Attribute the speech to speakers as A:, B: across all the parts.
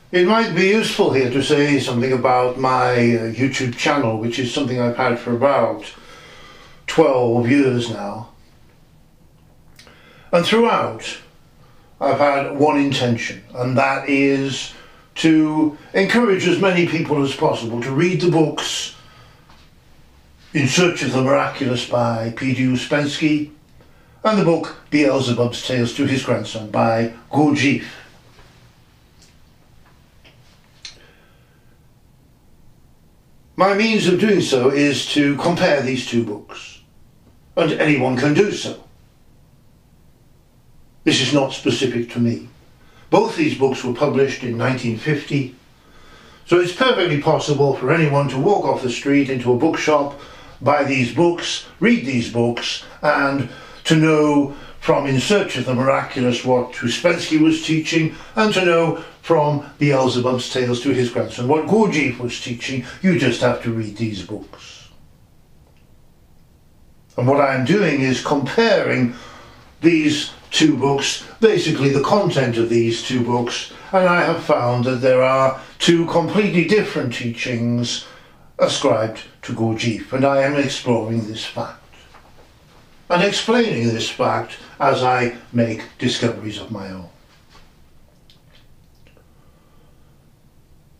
A: It might be useful here to say something about my YouTube channel, which is something I've had for about 12 years now. And throughout, I've had one intention, and that is to encourage as many people as possible to read the books In Search of the Miraculous by P.D. Ouspensky and the book Beelzebub's Tales to His Grandson by Gurdjieff. My means of doing so is to compare these two books, and anyone can do so. This is not specific to me. Both these books were published in 1950, so it's perfectly possible for anyone to walk off the street into a bookshop, buy these books, read these books, and to know from In Search of the Miraculous what Ouspensky was teaching, and to know from Beelzebub's Tales to His Grandson what Gurdjieff was teaching. You just have to read these books. And what I'm doing is comparing these two books, basically the content of these two books, and I have found that there are two completely different teachings ascribed to Gurdjieff, and I am exploring this fact and explaining this fact as I make discoveries of my own.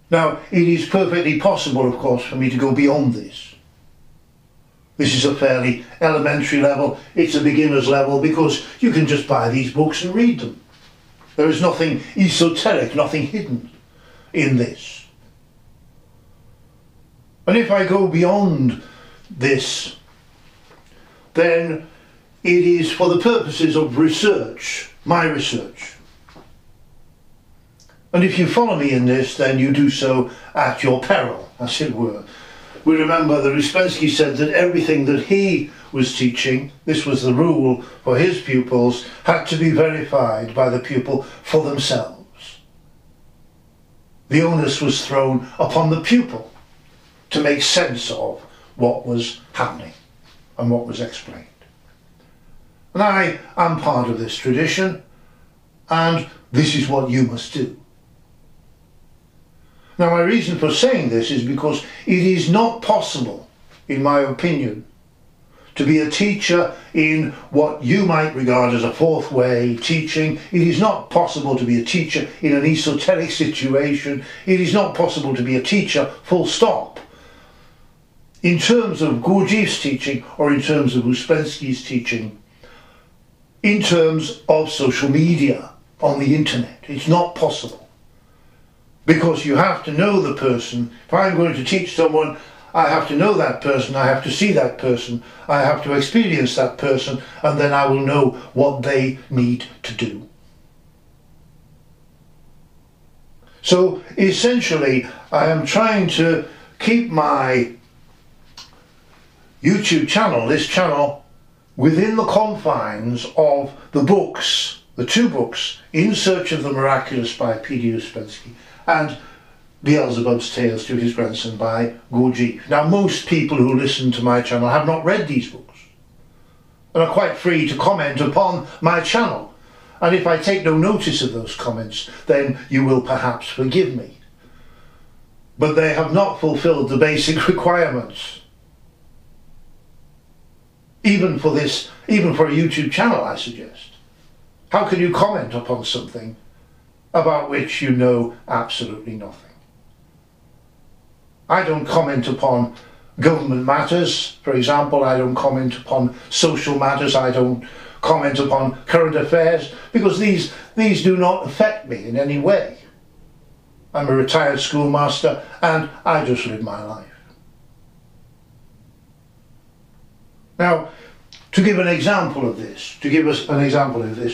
A: Now, it is perfectly possible, of course, for me to go beyond this. This is a fairly elementary level, it's a beginner's level, because you can just buy these books and read them. There is nothing esoteric, nothing hidden in this. And if I go beyond this, then it is for the purposes of research, my research. And if you follow me in this, then you do so at your peril, as it were. We remember that Ouspensky said that everything that he was teaching, this was the rule for his pupils, had to be verified by the pupil for themselves. The onus was thrown upon the pupil to make sense of what was happening and what was explained. And I am part of this tradition, and this is what you must do. Now, my reason for saying this is because it is not possible, in my opinion, to be a teacher in what you might regard as a fourth way teaching. It is not possible to be a teacher in an esoteric situation. It is not possible to be a teacher, full stop, in terms of Gurdjieff's teaching or in terms of Ouspensky's teaching, in terms of social media, on the internet. It's not possible. Because you have to know the person. If I'm going to teach someone, I have to know that person, I have to see that person, I have to experience that person, and then I will know what they need to do. So essentially, I am trying to keep my YouTube channel, this channel, within the confines of the books, the two books, In Search of the Miraculous by P.D. Ouspensky and Beelzebub's Tales to His Grandson by Gurdjieff. Now, most people who listen to my channel have not read these books and are quite free to comment upon my channel. And if I take no notice of those comments, then you will perhaps forgive me. But they have not fulfilled the basic requirements. Even for this, even for a YouTube channel, I suggest. How can you comment upon something about which you know absolutely nothing? I don't comment upon government matters, for example. I don't comment upon social matters. I don't comment upon current affairs, because these do not affect me in any way. I'm a retired schoolmaster and I just live my life. Now, to give an example of this,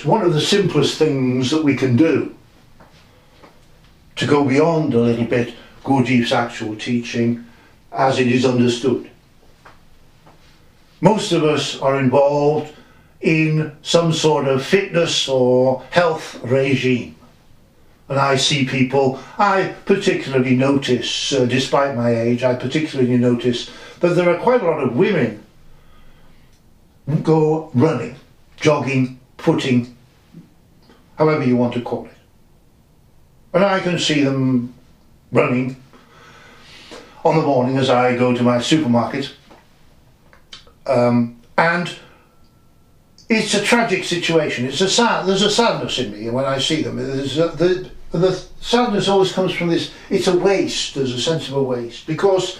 A: one of the simplest things that we can do to go beyond a little bit Gurdjieff's actual teaching as it is understood. Most of us are involved in some sort of fitness or health regime. And I see people, I particularly notice, despite my age, I particularly notice that there are quite a lot of women who go running, jogging, footing, however you want to call it. And I can see them running on the morning as I go to my supermarket. And it's a tragic situation. There's a sadness in me when I see them. The sadness always comes from this, it's a waste, there's a sense of a waste, because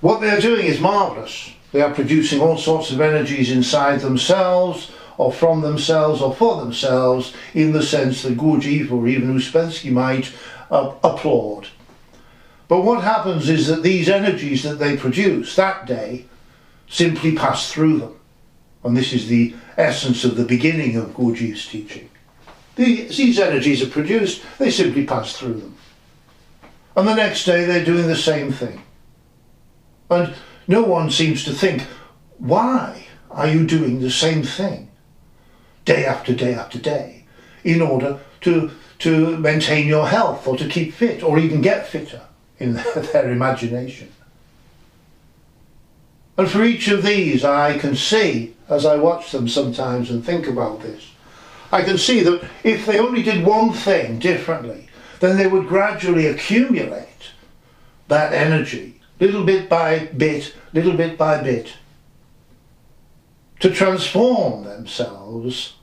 A: what they're doing is marvellous. They are producing all sorts of energies inside themselves, or from themselves, or for themselves, in the sense that Gurdjieff or even Ouspensky might applaud. But what happens is that these energies that they produce that day simply pass through them. And this is the essence of the beginning of Gurdjieff's teaching. These energies are produced, they simply pass through them. And the next day they're doing the same thing. And no one seems to think, why are you doing the same thing day after day after day in order to maintain your health or to keep fit or even get fitter in their imagination? And for each of these I can see, as I watch them sometimes and think about this, I can see that if they only did one thing differently, then they would gradually accumulate that energy, little bit by bit, little bit by bit, to transform themselves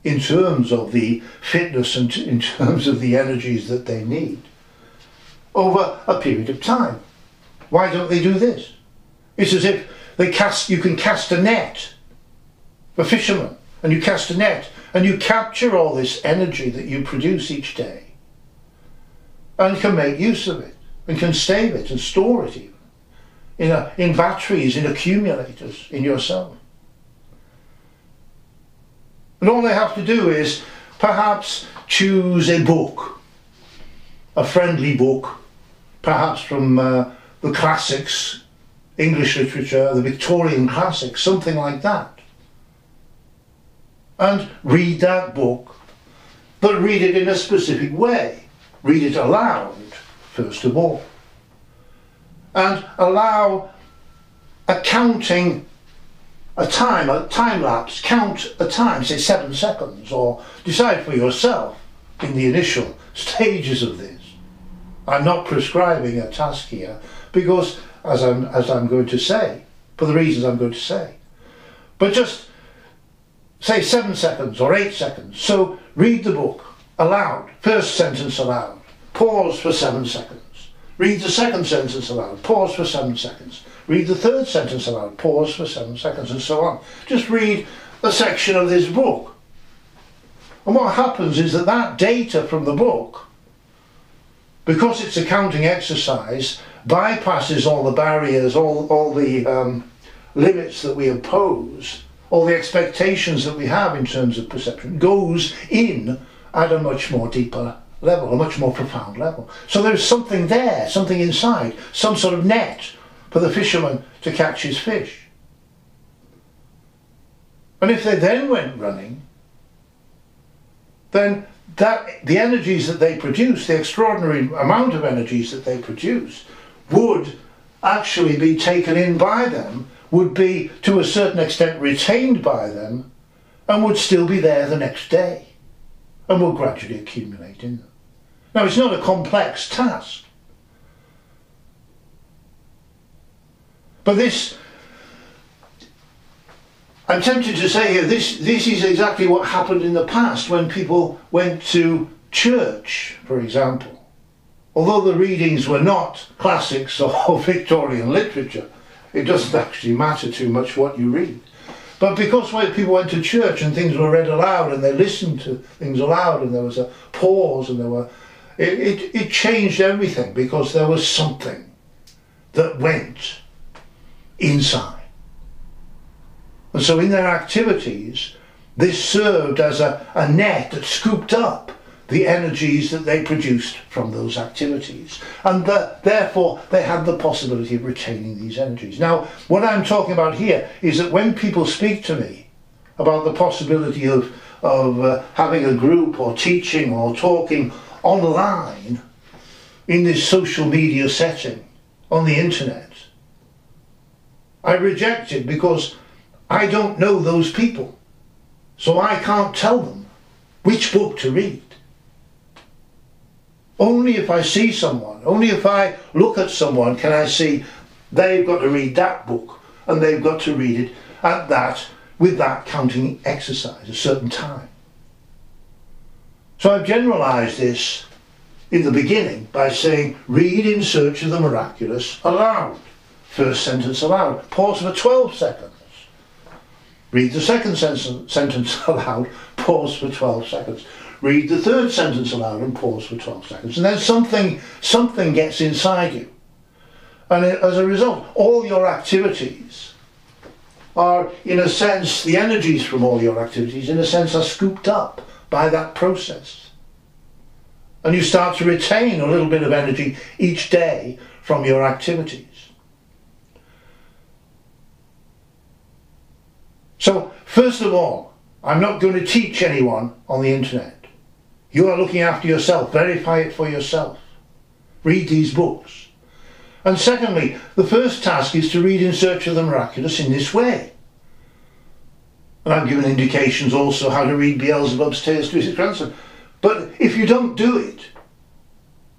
A: in terms of the fitness and in terms of the energies that they need over a period of time. Why don't they do this? It's as if you can cast a net for fishermen, and you cast a net and you capture all this energy that you produce each day and can make use of it and can save it and store it even in batteries, in accumulators in yourself. And all they have to do is perhaps choose a book, a friendly book, perhaps from the classics, English literature, the Victorian classics, something like that. And read that book, but read it in a specific way. Read it aloud, first of all. And allow a time lapse, count a time, say 7 seconds, or decide for yourself in the initial stages of this. I'm not prescribing a task here, because as I'm going to say, for the reasons I'm going to say, but just say 7 seconds or 8 seconds. So read the book aloud, first sentence aloud, pause for 7 seconds. Read the second sentence aloud, pause for 7 seconds. Read the third sentence aloud, pause for 7 seconds, and so on. Just read a section of this book. And what happens is that data from the book, because it's a counting exercise, bypasses all the barriers, all the limits that we impose, all the expectations that we have in terms of perception, goes in at a much more deeper level, a much more profound level. So there's something there, something inside, some sort of net for the fisherman to catch his fish. And if they then went running, then the energies that they produce, the extraordinary amount of energies that they produce, would actually be taken in by them, would be to a certain extent retained by them, and would still be there the next day, and will gradually accumulate in them. Now, it's not a complex task, but this, I'm tempted to say here, this is exactly what happened in the past when people went to church, for example. Although the readings were not classics or Victorian literature, it doesn't actually matter too much what you read. But because when people went to church and things were read aloud and they listened to things aloud and there was a pause and it changed everything, because there was something that went inside. And so in their activities, this served as a net that scooped up the energies that they produced from those activities, and therefore they had the possibility of retaining these energies. Now, what I'm talking about here is that when people speak to me about the possibility of having a group or teaching or talking online in this social media setting on the internet, I reject it, because I don't know those people, so I can't tell them which book to read. Only if I see someone, only if I look at someone can I see they've got to read that book and they've got to read it at that, with that counting exercise, a certain time. So I've generalised this in the beginning by saying, read In Search of the Miraculous aloud. First sentence aloud. Pause for 12 seconds. Read the second sentence aloud. Pause for 12 seconds. Read the third sentence aloud and pause for 12 seconds. And then something gets inside you. And as a result, all your activities are, in a sense, the energies from all your activities, in a sense, are scooped up by that process. And you start to retain a little bit of energy each day from your activities. So, first of all, I'm not going to teach anyone on the internet. You are looking after yourself. Verify it for yourself. Read these books. And secondly, the first task is to read In Search of the Miraculous in this way. And I've given indications also how to read Beelzebub's Tales to His Grandson. But if you don't do it,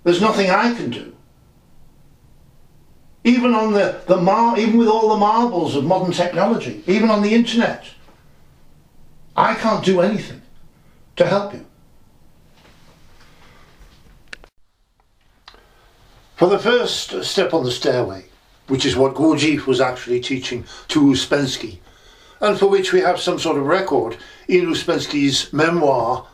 A: there's nothing I can do. Even on even with all the marvels of modern technology, even on the internet, I can't do anything to help you. For the first step on the stairway, which is what Gurdjieff was actually teaching to Ouspensky, and for which we have some sort of record in Ouspensky's memoir,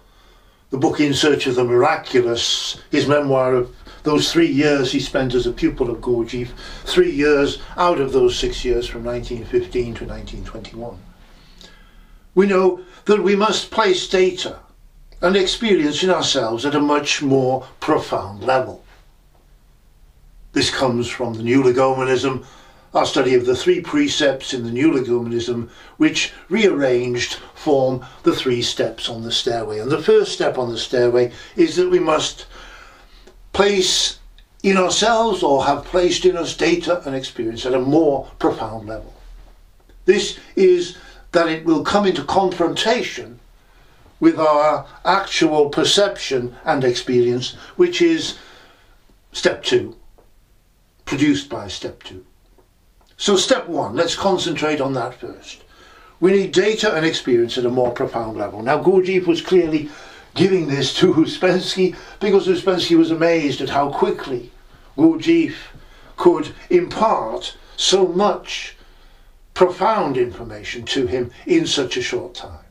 A: the book In Search of the Miraculous, his memoir of those 3 years he spent as a pupil of Gurdjieff, 3 years out of those 6 years from 1915 to 1921. We know that we must place data and experience in ourselves at a much more profound level. This comes from the New Legomanism, our study of the 3 precepts in the New Legomanism, which rearranged form the 3 steps on the stairway. And the first step on the stairway is that we must place in ourselves, or have placed in us, data and experience at a more profound level. This is that it will come into confrontation with our actual perception and experience, which is step 2. Produced by step 2. So step 1, let's concentrate on that first. We need data and experience at a more profound level. Now Gurdjieff was clearly giving this to Ouspensky because Ouspensky was amazed at how quickly Gurdjieff could impart so much profound information to him in such a short time.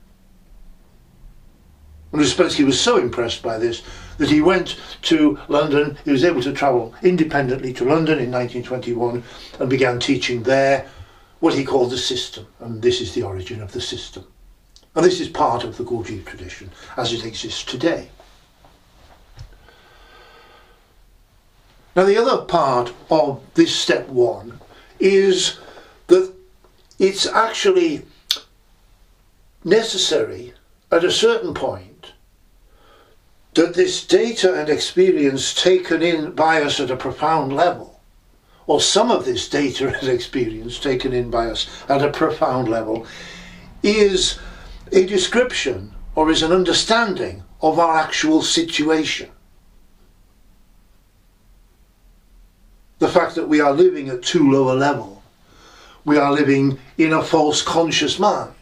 A: And Ouspensky was so impressed by this that he went to London. He was able to travel independently to London in 1921 and began teaching there what he called the system. And this is the origin of the system. And this is part of the Gurdjieff tradition as it exists today. Now the other part of this step 1 is that it's actually necessary at a certain point that this data and experience taken in by us at a profound level, or some of this data and experience taken in by us at a profound level, is a description or is an understanding of our actual situation. The fact that we are living at too low a level, we are living in a false conscious mind,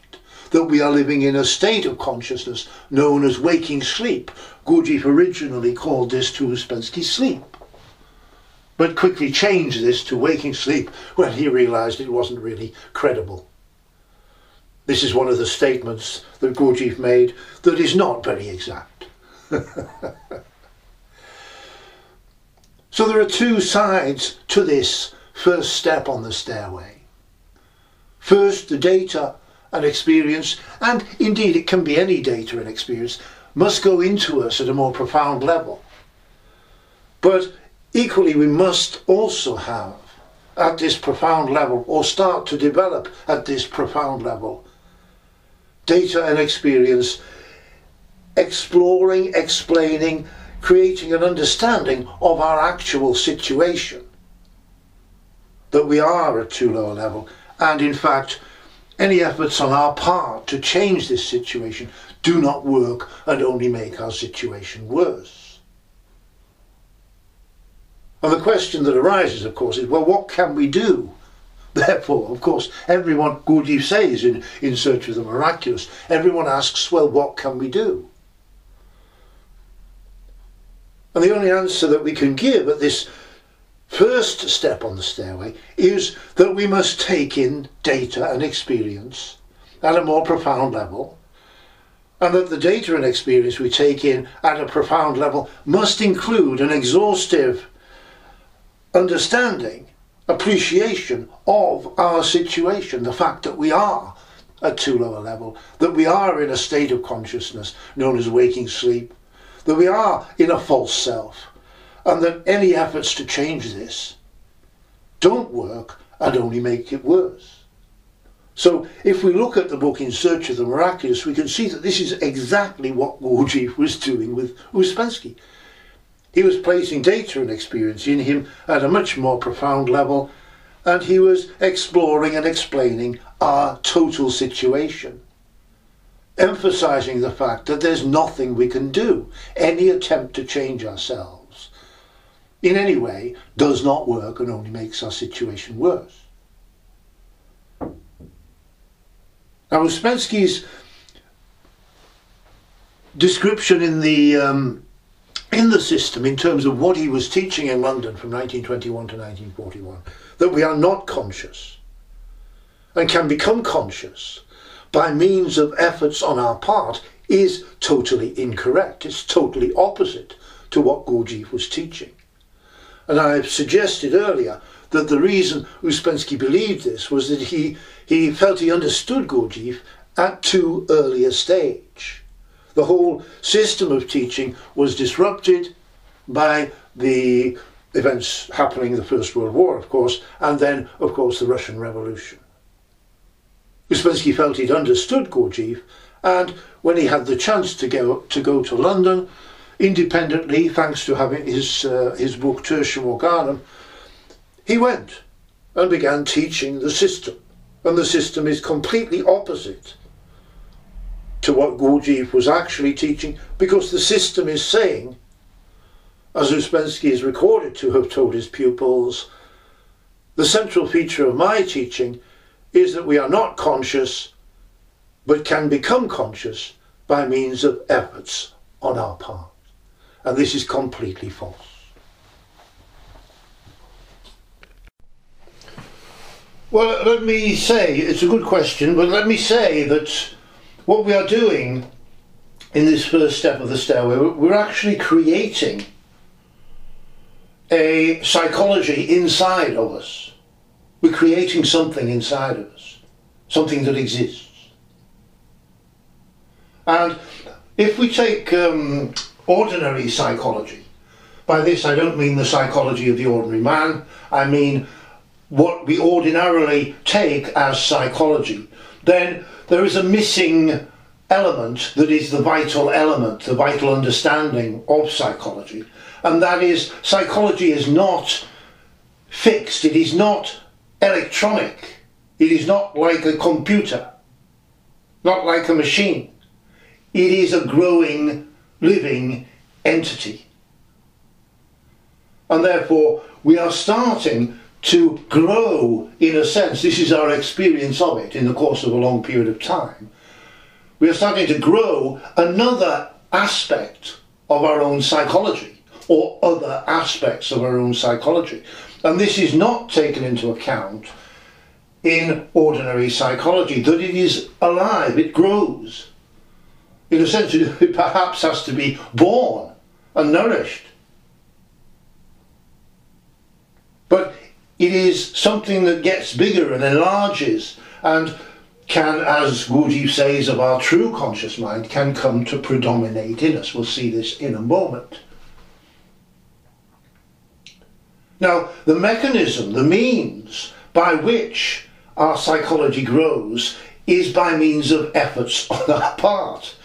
A: that we are living in a state of consciousness known as waking sleep. Gurdjieff originally called this to Ouspensky sleep, but quickly changed this to waking sleep when he realized it wasn't really credible. This is one of the statements that Gurdjieff made that is not very exact. So there are 2 sides to this first step on the stairway. First, the data and experience, and indeed it can be any data and experience, must go into us at a more profound level. But equally we must also have at this profound level, or start to develop at this profound level, data and experience, exploring, explaining, creating an understanding of our actual situation, that we are at too low a level, and in fact any efforts on our part to change this situation do not work and only make our situation worse. And the question that arises, of course, is, well, what can we do? Therefore, of course, everyone, Gurdjieff says in Search of the Miraculous, everyone asks, well, what can we do? And the only answer that we can give at this first step on the stairway is that we must take in data and experience at a more profound level, and that the data and experience we take in at a profound level must include an exhaustive understanding, appreciation of our situation, the fact that we are at too low a level, that we are in a state of consciousness known as waking sleep, that we are in a false self, and that any efforts to change this don't work and only make it worse. So if we look at the book In Search of the Miraculous, we can see that this is exactly what Gurdjieff was doing with Ouspensky. He was placing data and experience in him at a much more profound level, and he was exploring and explaining our total situation, emphasizing the fact that there's nothing we can do. Any attempt to change ourselves in any way does not work and only makes our situation worse. Now, Ouspensky's description in the system in terms of what he was teaching in London from 1921 to 1941, that we are not conscious and can become conscious by means of efforts on our part, is totally incorrect. It's totally opposite to what Gurdjieff was teaching. And I've suggested earlier that the reason Ouspensky believed this was that he felt he understood Gurdjieff at too early a stage. The whole system of teaching was disrupted by the events happening in the First World War, of course, and then, of course, the Russian Revolution. Ouspensky felt he'd understood Gurdjieff, and when he had the chance to go to London, independently, thanks to having his book Tertium Organum, he went and began teaching the system. And the system is completely opposite to what Gurdjieff was actually teaching, because the system is saying, as Ouspensky is recorded to have told his pupils, the central feature of my teaching is that we are not conscious, but can become conscious by means of efforts on our part. And this is completely false. Well, let me say, it's a good question, but let me say that what we are doing in this first step of the stairway, we're actually creating a psychology inside of us. We're creating something inside of us, something that exists. And if we take ordinary psychology, by this I don't mean the psychology of the ordinary man, I mean what we ordinarily take as psychology, then there is a missing element that is the vital element, the vital understanding of psychology. And that is, psychology is not fixed, it is not electronic, it is not like a computer, not like a machine. It is a growing, living entity. And therefore, we are starting to grow, in a sense, this is our experience of it in the course of a long period of time. We are starting to grow another aspect of our own psychology, or other aspects of our own psychology. And this is not taken into account in ordinary psychology, that it is alive, it grows. In a sense, it perhaps has to be born and nourished. But it is something that gets bigger and enlarges and can, as Gurdjieff says of our true conscious mind, can come to predominate in us. We'll see this in a moment. Now, the mechanism, the means by which our psychology grows is by means of efforts on our part.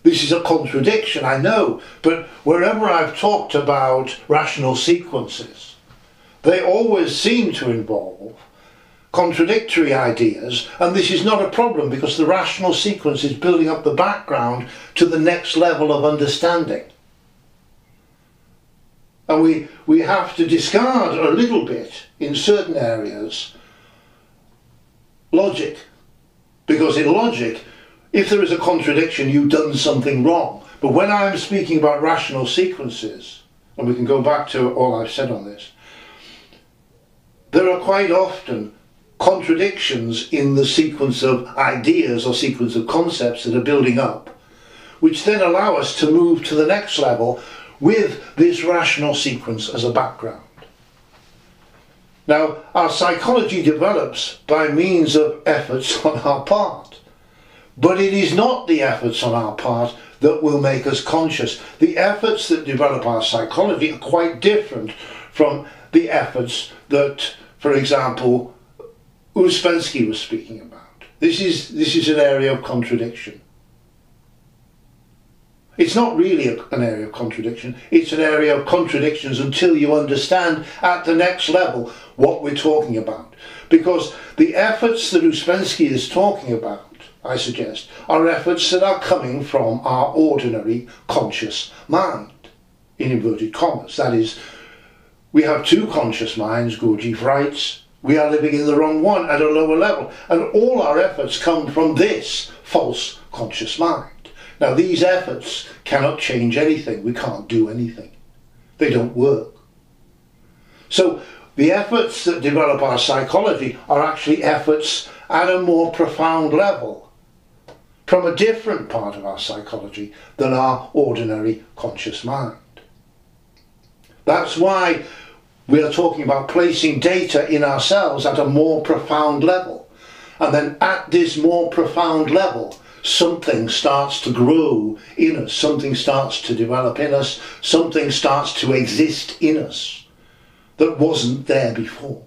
A: This is a contradiction, I know, but wherever I've talked about rational sequences, they always seem to involve contradictory ideas, and this is not a problem because the rational sequence is building up the background to the next level of understanding. And we have to discard a little bit, in certain areas, logic. Because in logic, if there is a contradiction, you've done something wrong. But when I'm speaking about rational sequences, and we can go back to all I've said on this, there are quite often contradictions in the sequence of ideas or sequence of concepts that are building up, which then allow us to move to the next level with this rational sequence as a background. Now, our psychology develops by means of efforts on our part, but it is not the efforts on our part that will make us conscious. The efforts that develop our psychology are quite different from the efforts that, for example, Ouspensky was speaking about. This is an area of contradiction. It's not really an area of contradiction, it's an area of contradictions until you understand at the next level what we're talking about. Because the efforts that Ouspensky is talking about, I suggest, are efforts that are coming from our ordinary conscious mind, in inverted commas. That is, we have two conscious minds, Gurdjieff writes. We are living in the wrong one at a lower level. And all our efforts come from this false conscious mind. Now, these efforts cannot change anything. We can't do anything. They don't work. So the efforts that develop our psychology are actually efforts at a more profound level, from a different part of our psychology than our ordinary conscious mind. That's why we are talking about placing data in ourselves at a more profound level. And then at this more profound level, something starts to grow in us, something starts to develop in us, something starts to exist in us that wasn't there before,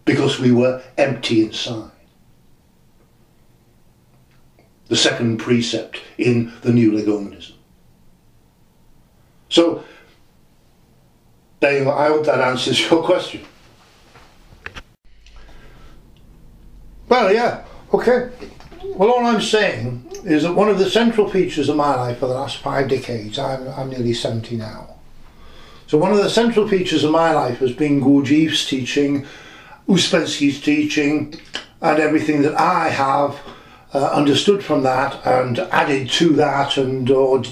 A: because we were empty inside. The second precept in the New Legomanism. So, there you go. I hope that answers your question. Well, yeah, okay. Well, all I'm saying is that one of the central features of my life for the last 5 decades, I'm nearly 70 now. So one of the central features of my life has been Gurdjieff's teaching, Ouspensky's teaching, and everything that I have understood from that and added to that, and or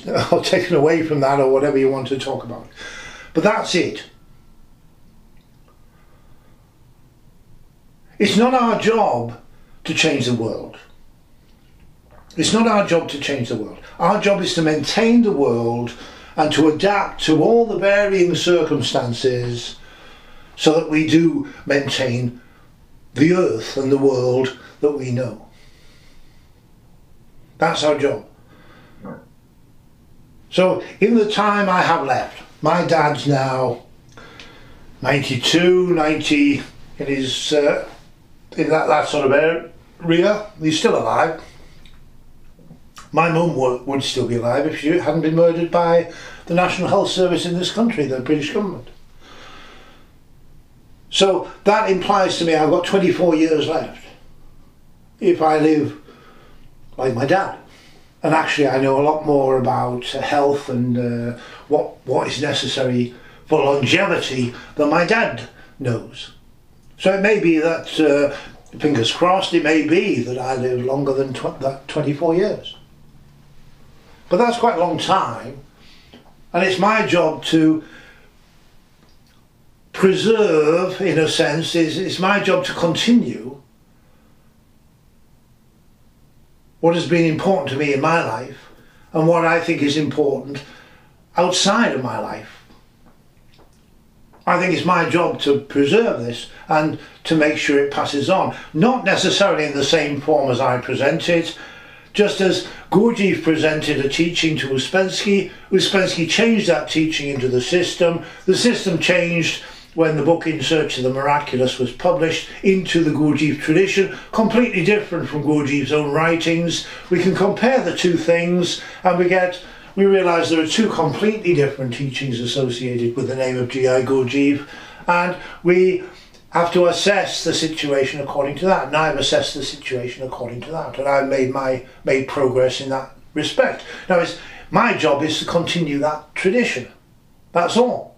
A: taken away from that, or whatever you want to talk about. But that's it. It's not our job to change the world. It's not our job to change the world. Our job is to maintain the world and to adapt to all the varying circumstances so that we do maintain the earth and the world that we know. That's our job. So in the time I have left, my dad's now 92, 90, in his in that sort of area. He's still alive. My mum would still be alive if she hadn't been murdered by the National Health Service in this country, the British government. So that implies to me I've got 24 years left if I live like my dad. And actually I know a lot more about health and what is necessary for longevity than my dad knows. So it may be that, fingers crossed, it may be that I live longer than that 24 years. But that's quite a long time, and it's my job to preserve, in a sense, it's my job to continue what has been important to me in my life and what I think is important outside of my life. I think it's my job to preserve this and to make sure it passes on, not necessarily in the same form as I present it. Just as Gurdjieff presented a teaching to Ouspensky, Ouspensky changed that teaching into the system changed when the book In Search of the Miraculous was published into the Gurdjieff tradition, completely different from Gurdjieff's own writings. We can compare the two things and we realise there are two completely different teachings associated with the name of G.I. Gurdjieff, and we have to assess the situation according to that. And I've assessed the situation according to that, and I've made progress in that respect. Now, my job is to continue that tradition. That's all.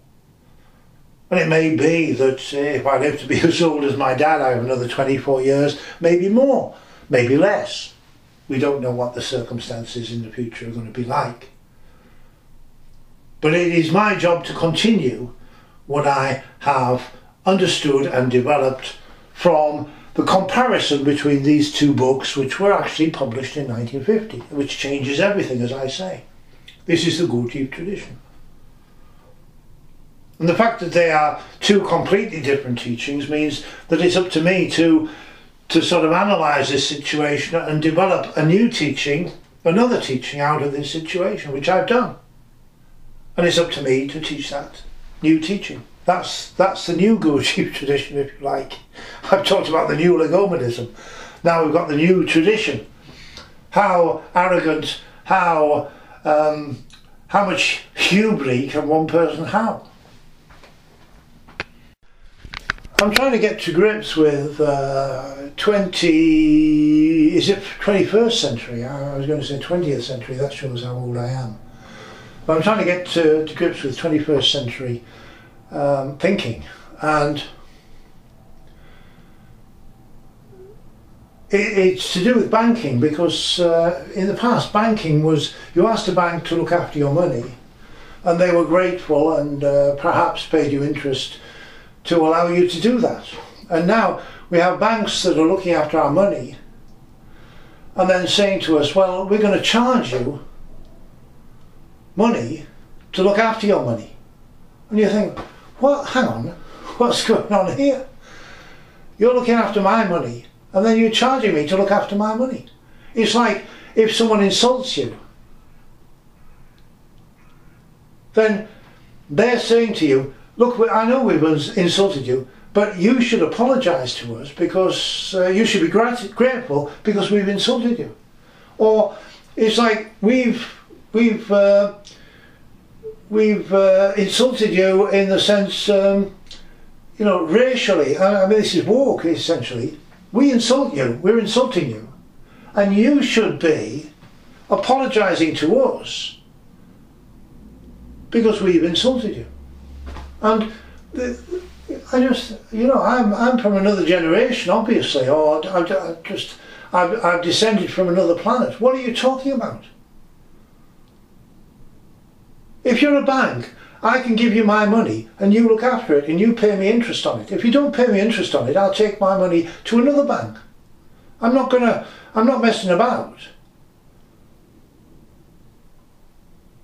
A: And it may be that if I live to be as old as my dad, I have another 24 years, maybe more, maybe less. We don't know what the circumstances in the future are going to be like. But it is my job to continue what I have understood and developed from the comparison between these two books, which were actually published in 1950, which changes everything, as I say. This is the Gurdjieff tradition. And the fact that they are two completely different teachings means that it's up to me to sort of analyse this situation and develop a new teaching, another teaching out of this situation, which I've done. And it's up to me to teach that new teaching. That's the new Gurdjieff tradition, if you like. I've talked about the new Legomanism. Now we've got the new tradition. How arrogant, how much hubris can one person have? I'm trying to get to grips with 21st century? I was going to say 20th century, that shows how old I am. But I'm trying to get to grips with 21st century thinking, and it's to do with banking, because in the past banking was, you asked a bank to look after your money and they were grateful and perhaps paid you interest to allow you to do that. And now we have banks that are looking after our money and then saying to us, well, we're going to charge you money to look after your money. And you think, well, hang on, what's going on here? You're looking after my money and then you're charging me to look after my money. It's like if someone insults you, then they're saying to you, look, I know we've insulted you, but you should apologise to us, because you should be grateful because we've insulted you. Or it's like we've insulted you in the sense, you know, racially. I mean, this is woke, essentially. We insult you, we're insulting you, and you should be apologising to us because we've insulted you. And I just, you know, I'm from another generation, obviously, or I've descended from another planet. What are you talking about? If you're a bank, I can give you my money and you look after it and you pay me interest on it. If you don't pay me interest on it, I'll take my money to another bank. I'm not messing about.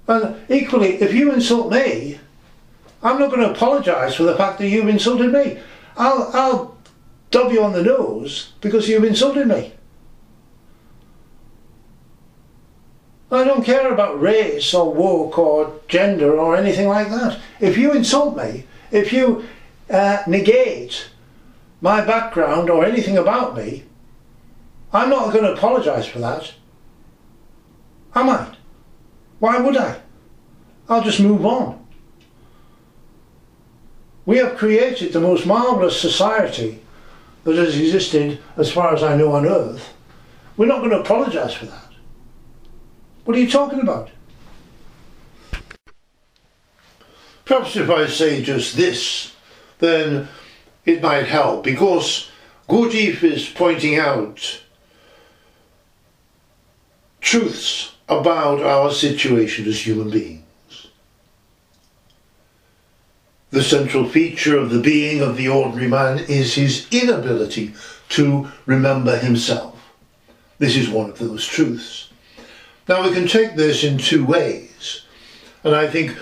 A: And equally, if you insult me, I'm not going to apologise for the fact that you've insulted me. I'll dub you on the nose because you've insulted me. I don't care about race or woke or gender or anything like that. If you insult me, if you negate my background or anything about me, I'm not going to apologise for that. Am I? Why would I? I'll just move on. We have created the most marvellous society that has existed, as far as I know, on earth. We're not going to apologise for that. What are you talking about? Perhaps if I say just this, then it might help, because Gurdjieff is pointing out truths about our situation as human beings. The central feature of the being of the ordinary man is his inability to remember himself. This is one of those truths. Now we can take this in two ways, and I think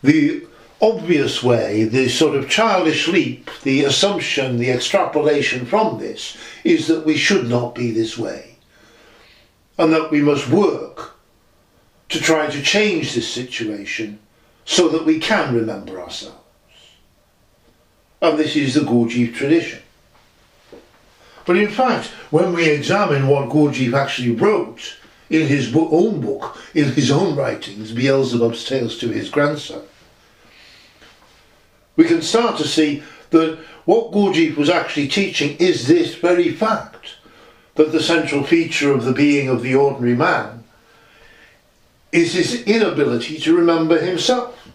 A: the obvious way, the sort of childish leap, the assumption, the extrapolation from this is that we should not be this way, and that we must work to try to change this situation so that we can remember ourselves. And this is the Gurdjieff tradition. But in fact, when we examine what Gurdjieff actually wrote in his own book, in his own writings, Beelzebub's Tales to His Grandson, we can start to see that what Gurdjieff was actually teaching is this very fact, that the central feature of the being of the ordinary man is his inability to remember himself.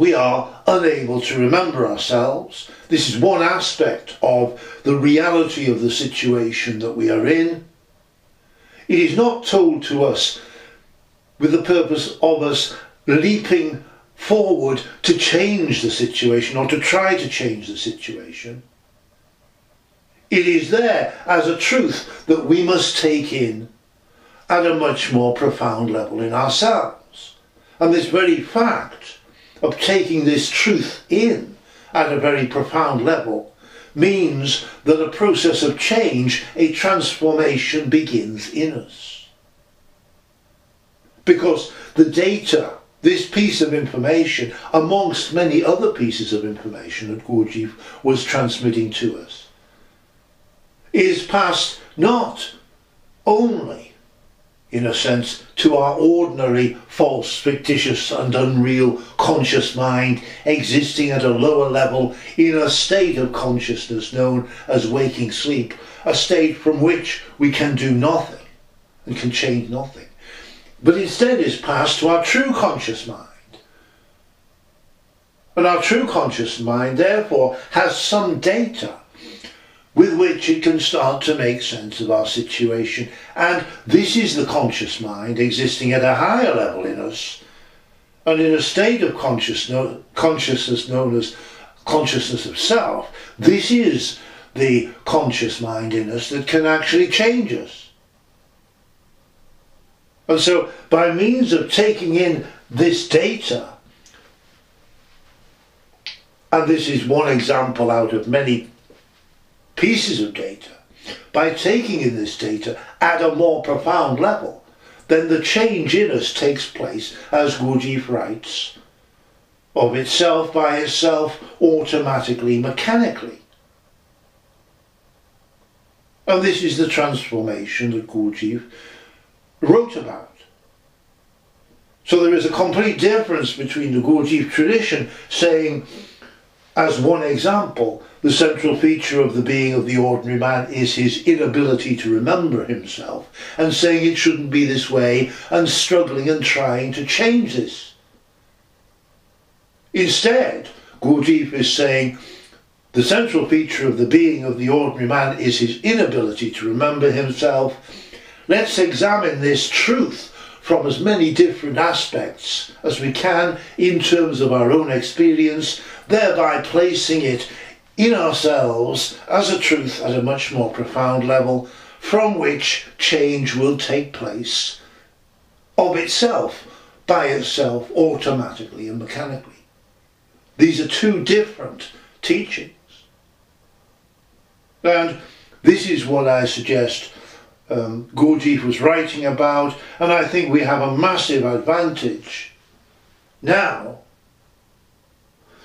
A: we are unable to remember ourselves. This is one aspect of the reality of the situation that we are in. It is not told to us with the purpose of us leaping forward to change the situation or to try to change the situation. It is there as a truth that we must take in at a much more profound level in ourselves. And this very fact of taking this truth in at a very profound level means that a process of change, a transformation, begins in us. Because the data, this piece of information, amongst many other pieces of information that Gurdjieff was transmitting to us, is passed not only, in a sense, to our ordinary, false, fictitious and unreal conscious mind existing at a lower level in a state of consciousness known as waking sleep, a state from which we can do nothing and can change nothing, but instead is passed to our true conscious mind. And our true conscious mind, therefore, has some data with which it can start to make sense of our situation. And this is the conscious mind existing at a higher level in us, and in a state of consciousness known as consciousness of self. This is the conscious mind in us that can actually change us. And so, by means of taking in this data, and this is one example out of many pieces of data, by taking in this data at a more profound level, then the change in us takes place, as Gurdjieff writes, of itself, by itself, automatically, mechanically. And this is the transformation that Gurdjieff wrote about. So there is a complete difference between the Gurdjieff tradition saying, as one example, the central feature of the being of the ordinary man is his inability to remember himself, and saying it shouldn't be this way, and struggling and trying to change this. Instead, Gurdjieff is saying the central feature of the being of the ordinary man is his inability to remember himself. Let's examine this truth from as many different aspects as we can in terms of our own experience, thereby placing it in ourselves as a truth at a much more profound level, from which change will take place of itself, by itself, automatically and mechanically. These are two different teachings. And this is what I suggest Gurdjieff was writing about, and I think we have a massive advantage now,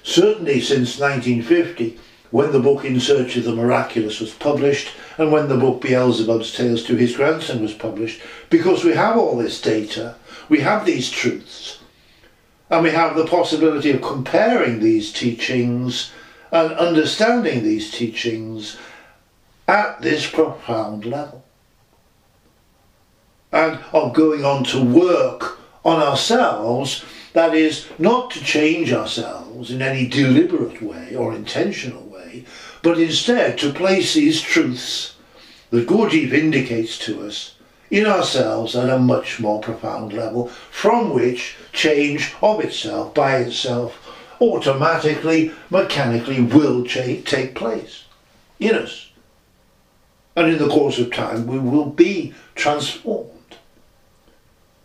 A: certainly since 1950, when the book In Search of the Miraculous was published, and when the book Beelzebub's Tales to His Grandson was published, because we have all this data, we have these truths, and we have the possibility of comparing these teachings and understanding these teachings at this profound level, and of going on to work on ourselves, that is, not to change ourselves in any deliberate way or intentional way, but instead to place these truths that Gurdjieff indicates to us in ourselves at a much more profound level, from which change of itself, by itself, automatically, mechanically will take place in us. And in the course of time we will be transformed.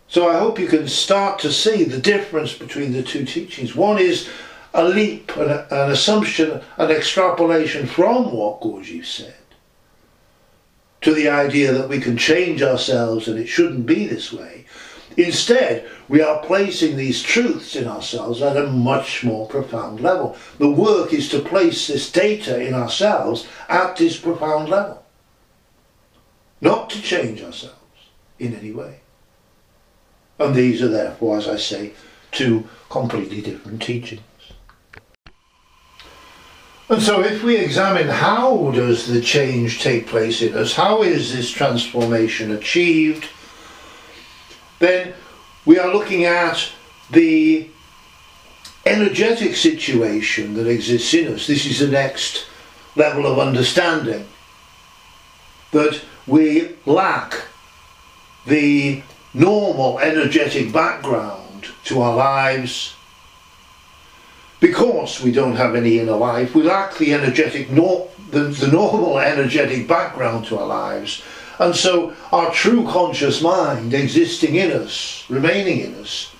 A: So I hope you can start to see the difference between the two teachings. One is a leap, an assumption, an extrapolation from what Gurdjieff said, to the idea that we can change ourselves and it shouldn't be this way. Instead, we are placing these truths in ourselves at a much more profound level. The work is to place this data in ourselves at this profound level, not to change ourselves in any way. And these are therefore, as I say, two completely different teachings. And so if we examine how does the change take place in us, how is this transformation achieved, then we are looking at the energetic situation that exists in us. This is the next level of understanding, that we lack the normal energetic background to our lives. Because we don't have any inner life, we lack the normal energetic background to our lives, and so our true conscious mind existing in us, remaining in us,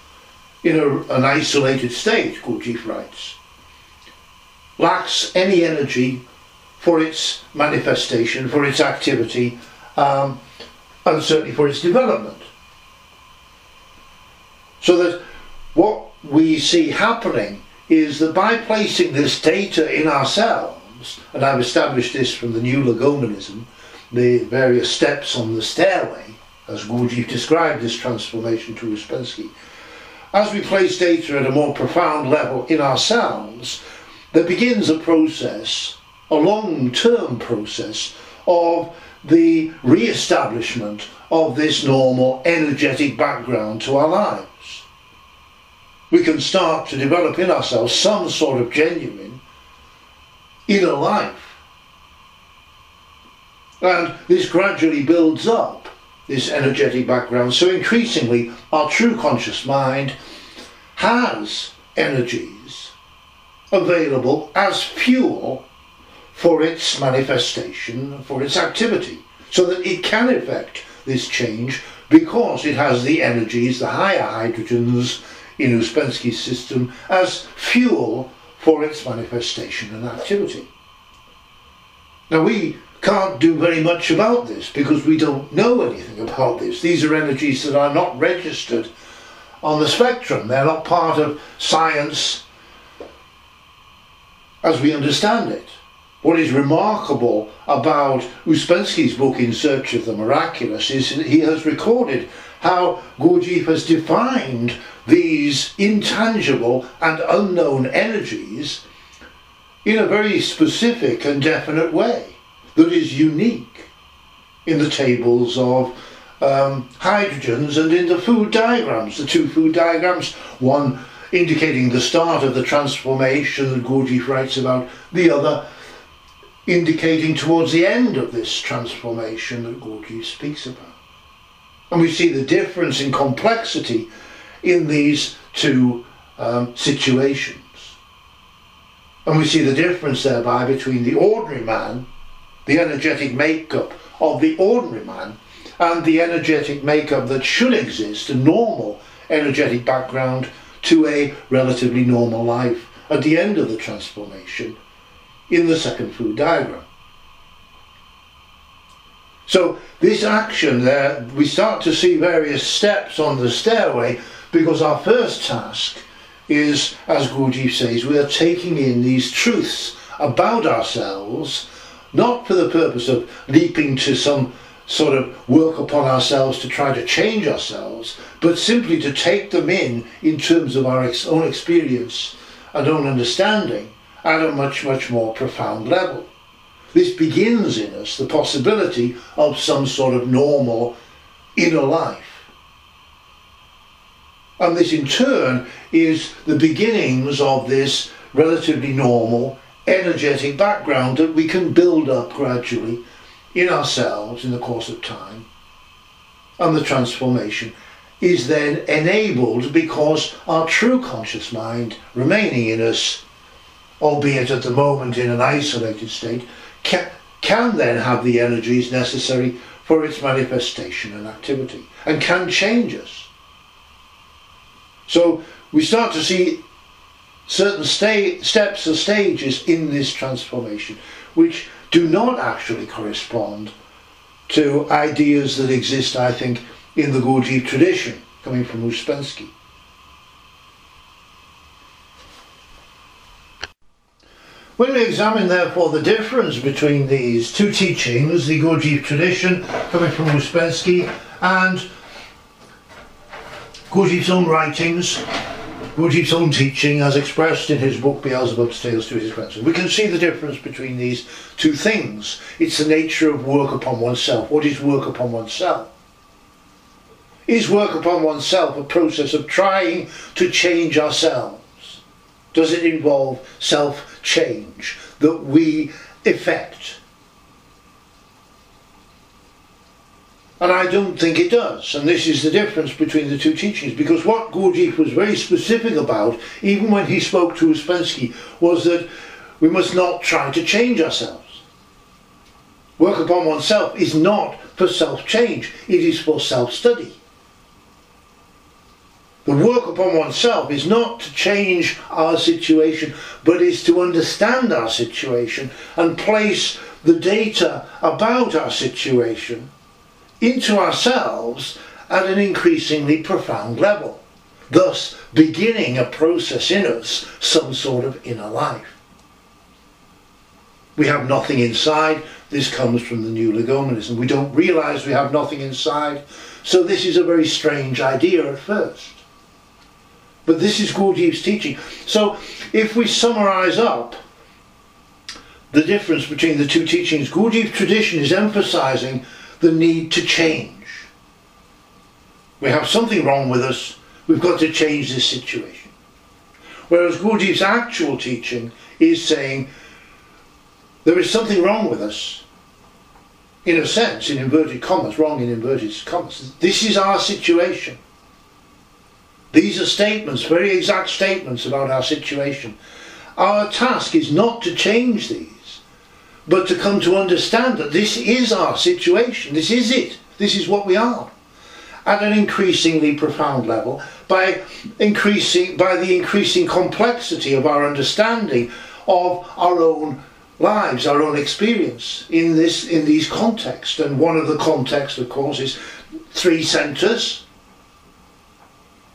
A: in an isolated state, Gurdjieff writes, lacks any energy for its manifestation, for its activity, and certainly for its development. So that what we see happening is that by placing this data in ourselves, and I've established this from the new Legomanism, the various steps on the stairway, as Gurdjieff described this transformation to Ouspensky, as we place data at a more profound level in ourselves, there begins a process, a long-term process, of the re-establishment of this normal energetic background to our lives. We can start to develop in ourselves some sort of genuine inner life. And this gradually builds up, this energetic background, so increasingly our true conscious mind has energies available as fuel for its manifestation, for its activity, so that it can effect this change because it has the energies, the higher hydrogens in Ouspensky's system, as fuel for its manifestation and activity. Now we can't do very much about this because we don't know anything about this. These are energies that are not registered on the spectrum. They're not part of science as we understand it. What is remarkable about Ouspensky's book In Search of the Miraculous is that he has recorded how Gurdjieff has defined these intangible and unknown energies in a very specific and definite way that is unique in the tables of hydrogens and in the food diagrams, the two food diagrams, one indicating the start of the transformation that Gurdjieff writes about, the other indicating towards the end of this transformation that Gurdjieff speaks about. And we see the difference in complexity in these two situations. And we see the difference thereby between the ordinary man, the energetic makeup of the ordinary man, and the energetic makeup that should exist, a normal energetic background to a relatively normal life at the end of the transformation in the second food diagram. So this action there, we start to see various steps on the stairway, because our first task is, as Gurdjieff says, we are taking in these truths about ourselves, not for the purpose of leaping to some sort of work upon ourselves to try to change ourselves, but simply to take them in terms of our own experience and own understanding at a much, much more profound level. This begins in us the possibility of some sort of normal inner life. And this in turn is the beginnings of this relatively normal energetic background that we can build up gradually in ourselves in the course of time. And the transformation is then enabled because our true conscious mind remaining in us, albeit at the moment in an isolated state, can then have the energies necessary for its manifestation and activity, and can change us. So we start to see certain steps or stages in this transformation which do not actually correspond to ideas that exist, I think, in the Gurdjieff tradition, coming from Ouspensky. When we examine, therefore, the difference between these two teachings, the Gurdjieff tradition coming from Ouspensky and Gurdjieff's own writings, Gurdjieff's own teaching as expressed in his book Beelzebub's Tales to His Grandson, we can see the difference between these two things. It's the nature of work upon oneself. What is work upon oneself? Is work upon oneself a process of trying to change ourselves? Does it involve self-change that we effect? And I don't think it does, and this is the difference between the two teachings, because what Gurdjieff was very specific about, even when he spoke to Ouspensky, was that we must not try to change ourselves. Work upon oneself is not for self-change, it is for self-study. The work upon oneself is not to change our situation, but is to understand our situation and place the data about our situation into ourselves at an increasingly profound level, thus beginning a process in us, some sort of inner life. We have nothing inside. This comes from the new legomenism. We don't realise we have nothing inside, so this is a very strange idea at first. But this is Gurdjieff's teaching. So if we summarise up the difference between the two teachings, Gurdjieff's tradition is emphasising the need to change. We have something wrong with us, we've got to change this situation. Whereas Gurdjieff's actual teaching is saying there is something wrong with us, in a sense, in inverted commas, wrong in inverted commas. This is our situation. These are statements, very exact statements about our situation. Our task is not to change these, but to come to understand that this is our situation, this is it, this is what we are, at an increasingly profound level, by the increasing complexity of our understanding of our own lives, our own experience in these contexts. And one of the contexts, of course, is three centres.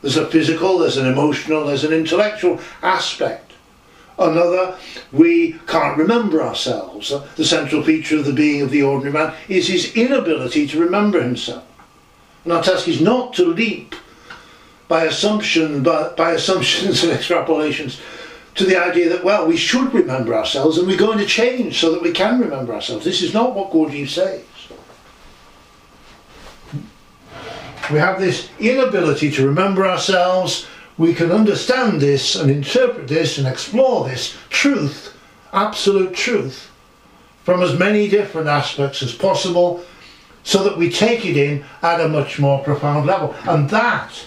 A: There's a physical, there's an emotional, there's an intellectual aspect. Another, we can't remember ourselves. The central feature of the being of the ordinary man is his inability to remember himself. And our task is not to leap by assumptions and extrapolations to the idea that, well, we should remember ourselves and we're going to change so that we can remember ourselves. This is not what Gurdjieff says. We have this inability to remember ourselves. We can understand this and interpret this and explore this truth, absolute truth, from as many different aspects as possible, so that we take it in at a much more profound level. And that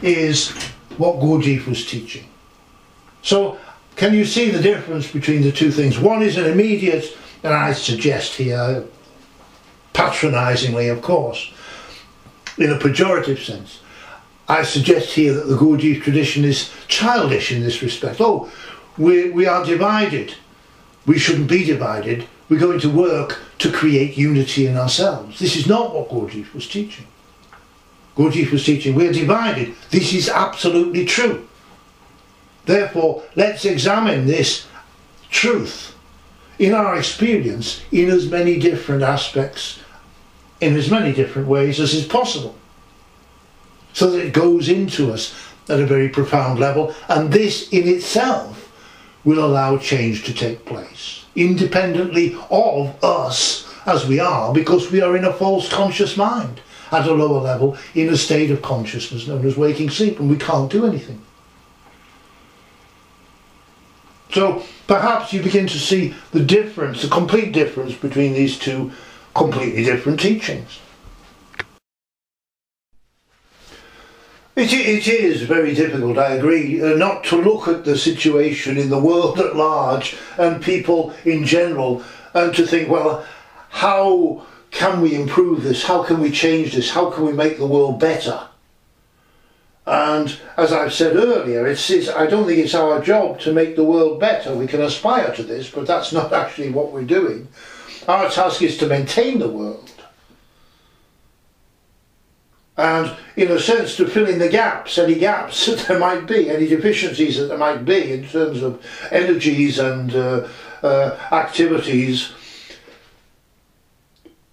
A: is what Gurdjieff was teaching. So can you see the difference between the two things? One is an immediate, and I suggest here, patronisingly of course, in a pejorative sense, I suggest here that the Gurdjieff tradition is childish in this respect. Oh, we are divided. We shouldn't be divided. We're going to work to create unity in ourselves. This is not what Gurdjieff was teaching. Gurdjieff was teaching, we're divided. This is absolutely true. Therefore, let's examine this truth in our experience in as many different aspects, in as many different ways as is possible, so that it goes into us at a very profound level, and this in itself will allow change to take place, independently of us as we are, because we are in a false conscious mind at a lower level, in a state of consciousness known as waking sleep, and we can't do anything. So perhaps you begin to see the difference, the complete difference between these two completely different teachings. It is very difficult, I agree, not to look at the situation in the world at large and people in general and to think, well, how can we improve this? How can we change this? How can we make the world better? And as I've said earlier, I don't think it's our job to make the world better. We can aspire to this, but that's not actually what we're doing. Our task is to maintain the world. And in a sense to fill in the gaps, any gaps that there might be, any deficiencies that there might be in terms of energies and activities.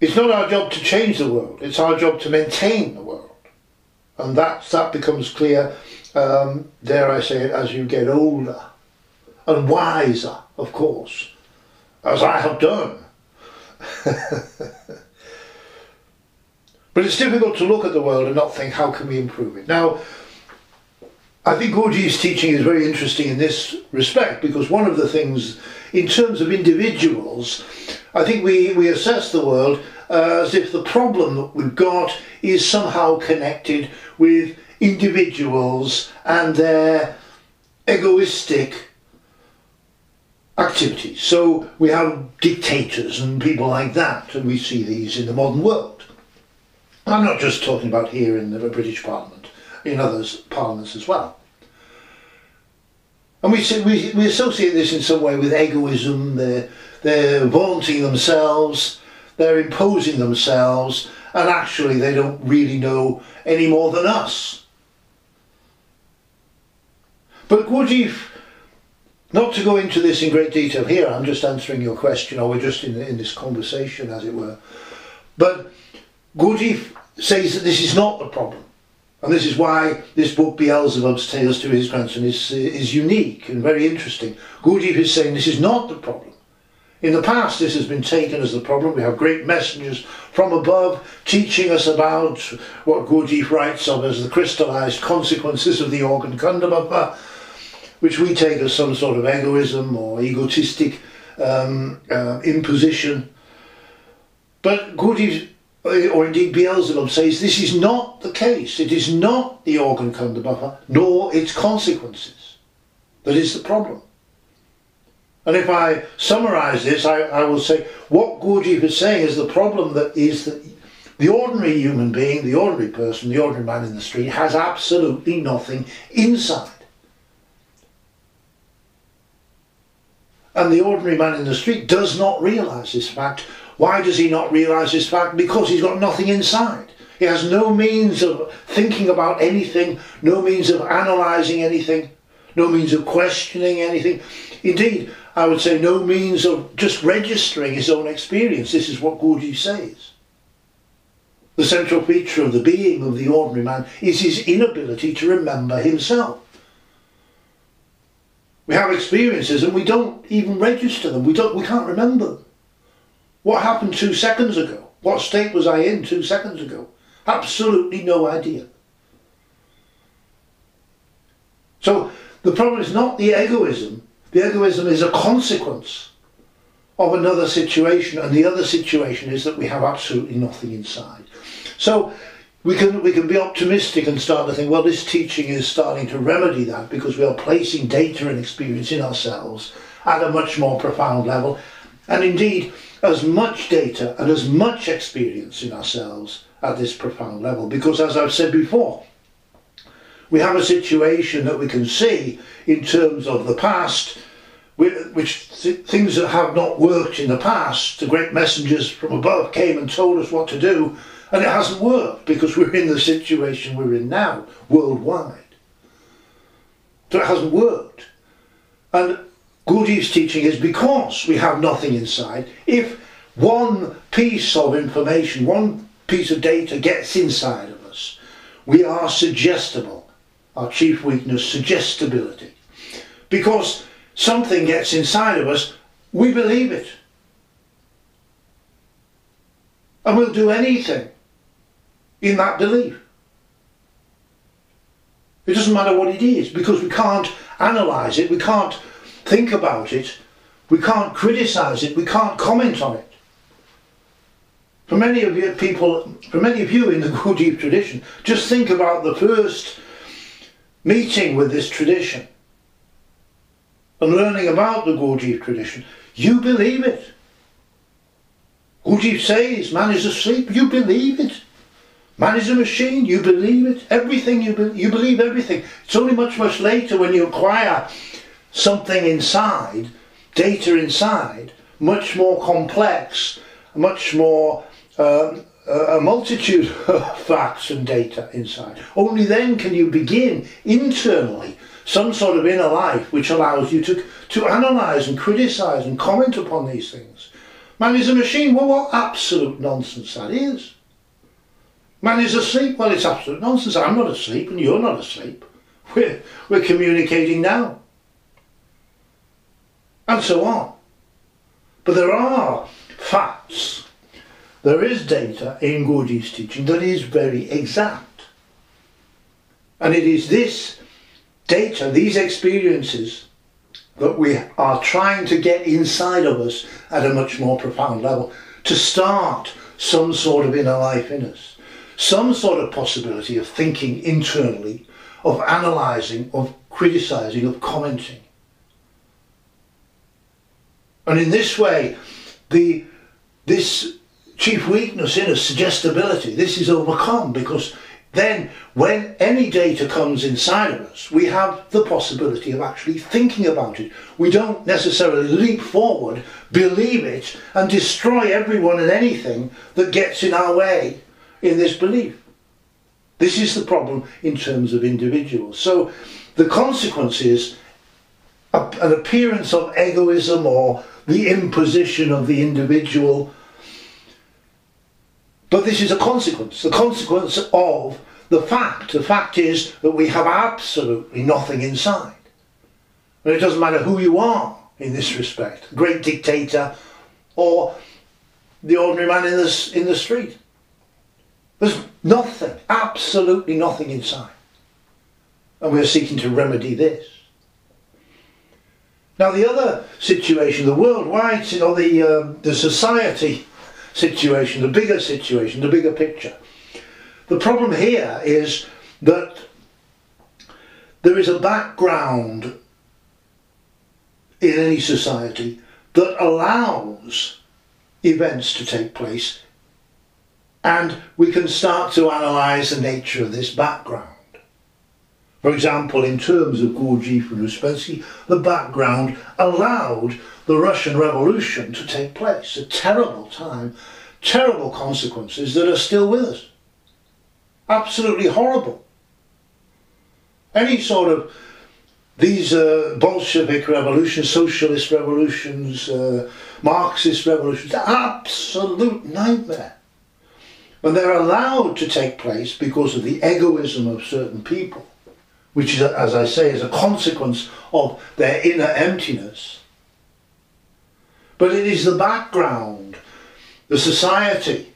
A: It's not our job to change the world, it's our job to maintain the world. And that becomes clear, dare I say it, as you get older and wiser, of course, as I have done. But it's difficult to look at the world and not think, how can we improve it? Now, I think Gurdjieff's teaching is very interesting in this respect, because one of the things, in terms of individuals, I think we assess the world as if the problem that we've got is somehow connected with individuals and their egoistic activities. So we have dictators and people like that, and we see these in the modern world. I'm not just talking about here in the British Parliament, in other parliaments as well. And we associate this in some way with egoism. They're vaunting themselves, they're imposing themselves, and actually they don't really know any more than us. But Gurdjieff, not to go into this in great detail here, I'm just answering your question, or we're just in this conversation as it were, but Gurdjieff says that this is not the problem. And this is why this book, Beelzebub's Tales to His Grandson, is unique and very interesting. Gurdjieff is saying this is not the problem. In the past this has been taken as the problem. We have great messengers from above teaching us about what Gurdjieff writes of as the crystallized consequences of the organ kundabapa, which we take as some sort of egoism or egotistic imposition. But Gurdjieff, or indeed Beelzebub, says this is not the case. It is not the organ kundabapa, nor its consequences, that is the problem. And if I summarise this, I will say what Gurdjieff is saying is the problem that is that the ordinary human being, the ordinary person, the ordinary man in the street has absolutely nothing inside. And the ordinary man in the street does not realise this fact. Why does he not realise this fact? Because he's got nothing inside. He has no means of thinking about anything, no means of analysing anything, no means of questioning anything. Indeed, I would say no means of just registering his own experience. This is what Gurdjieff says. The central feature of the being of the ordinary man is his inability to remember himself. We have experiences and we don't even register them. We can't remember them. What happened 2 seconds ago? What state was I in 2 seconds ago? Absolutely no idea. So the problem is not the egoism. The egoism is a consequence of another situation, and the other situation is that we have absolutely nothing inside. So we can be optimistic and start to think, well, this teaching is starting to remedy that, because we are placing data and experience in ourselves at a much more profound level, and indeed as much data and as much experience in ourselves at this profound level, because as I've said before, we have a situation that we can see in terms of the past, things that have not worked in the past. The great messengers from above came and told us what to do, and it hasn't worked because we're in the situation we're in now, worldwide. So it hasn't worked. And Gurdjieff's teaching is because we have nothing inside, if one piece of information, one piece of data gets inside of us, we are suggestible. Our chief weakness, suggestibility. Because something gets inside of us, we believe it. And we'll do anything in that belief. It doesn't matter what it is, because we can't analyse it, we can't think about it, we can't criticise it, we can't comment on it. For many of you in the Gurdjieff tradition, just think about the first meeting with this tradition and learning about the Gurdjieff tradition. You believe it. Gurdjieff says man is asleep, you believe it. Man is a machine, you believe it. Everything, you believe everything. It's only much later when you acquire something inside, data inside, much more complex, much more a multitude of facts and data inside. Only then can you begin internally some sort of inner life which allows you to analyse and criticise and comment upon these things. Man is a machine. Well, what absolute nonsense that is. Man is asleep. Well, it's absolute nonsense. I'm not asleep and you're not asleep. We're communicating now. And so on. But there are facts. There is data in Gurdjieff's teaching that is very exact. And it is this data, these experiences that we are trying to get inside of us at a much more profound level to start some sort of inner life in us, some sort of possibility of thinking internally, of analysing, of criticising, of commenting. And in this way, this chief weakness in us, suggestibility, this is overcome, because then when any data comes inside of us, we have the possibility of actually thinking about it. We don't necessarily leap forward, believe it, and destroy everyone and anything that gets in our way in this belief. This is the problem in terms of individuals. So the consequence is an appearance of egoism or the imposition of the individual. But this is a consequence, the consequence of the fact. The fact is that we have absolutely nothing inside. And it doesn't matter who you are in this respect, great dictator or the ordinary man in the street. There's nothing, absolutely nothing inside. And we're seeking to remedy this. Now the other situation, the worldwide, the society situation, the bigger situation, the bigger picture. The problem here is that there is a background in any society that allows events to take place, and we can start to analyse the nature of this background. For example, in terms of Gurdjieff and Ouspensky, the background allowed the Russian Revolution to take place. A terrible time, terrible consequences that are still with us. Absolutely horrible. Any sort of these Bolshevik revolutions, socialist revolutions, Marxist revolutions, absolute nightmare. When they're allowed to take place because of the egoism of certain people, which is, as I say, is a consequence of their inner emptiness. But it is the background, the society,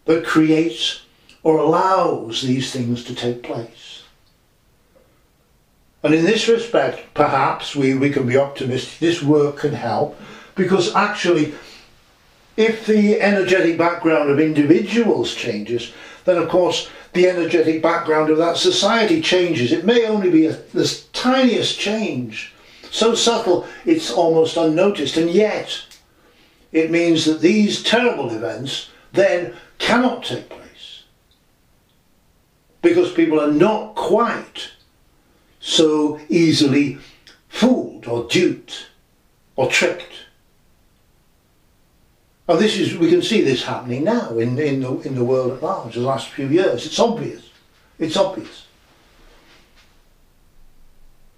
A: that creates or allows these things to take place. And in this respect, perhaps we can be optimistic, this work can help, because actually, if the energetic background of individuals changes, then of course the energetic background of that society changes. It may only be the tiniest change, so subtle it's almost unnoticed, and yet it means that these terrible events then cannot take place, because people are not quite so easily fooled or duped or tricked. And this is, we can see this happening now in the world at large, the last few years. It's obvious. It's obvious.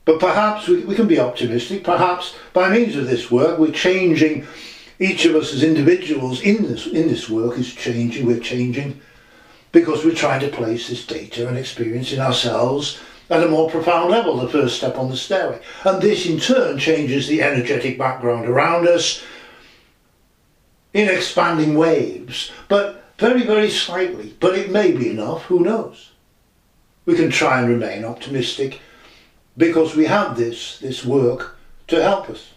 A: But perhaps we can be optimistic. Perhaps by means of this work we're changing, each of us as individuals in this work is changing, we're changing because we're trying to place this data and experience in ourselves at a more profound level, the first step on the stairway. And this in turn changes the energetic background around us in expanding waves, but very, very slightly. But it may be enough, who knows? We can try and remain optimistic because we have this work to help us.